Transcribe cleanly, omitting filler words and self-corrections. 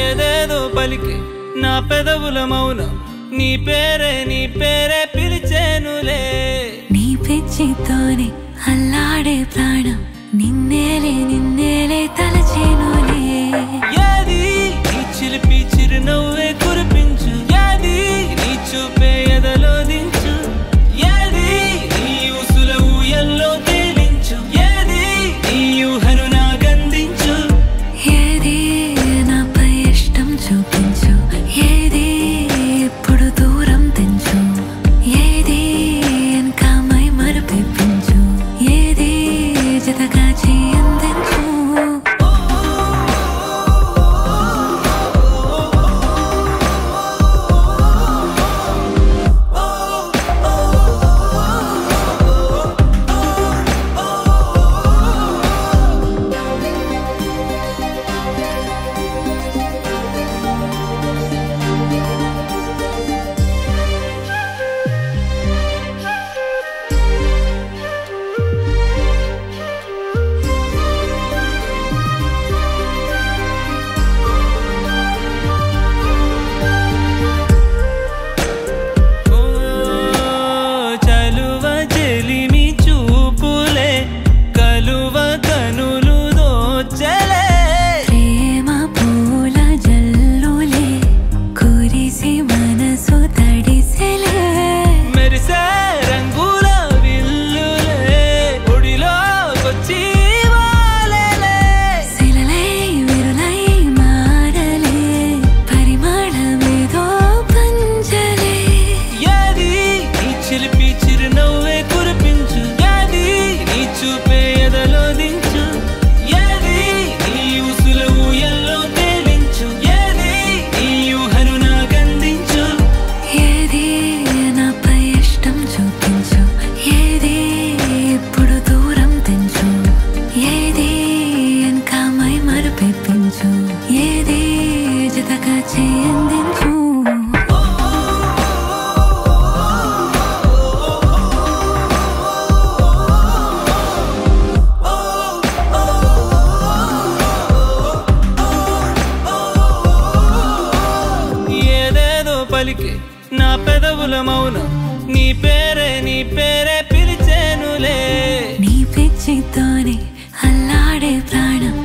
ఏదేదో పలికి నా పెదవుల మౌనం నీ పేరే పిలిచేనులే నీ పిచ్చితోనే అల్లాడే ప్రాణం నిన్నేలే తలచేనులే ఏది నీ చిలిపి చిరునవ్వే కురిపించు ఏది నీ చూపే ఎదలో దించు ఏది నీ ఊసుల ఊయల్లో తేలించు ఏది నీ ఊహను నాగందించు ఏది నాపై ఇష్టం చూపించు ఏది ఇప్పుడు దూరం తెంచు ఏది ఇంకా మై మరపించు ఏది జతగా చేయందించు ఏది జతగా చేయందించు ఏదేదో పలికి నా పెదవుల మౌనం నీ పేరే పిలిచేనులే నీ పిచ్చితోనే అల్లాడే ప్రాణం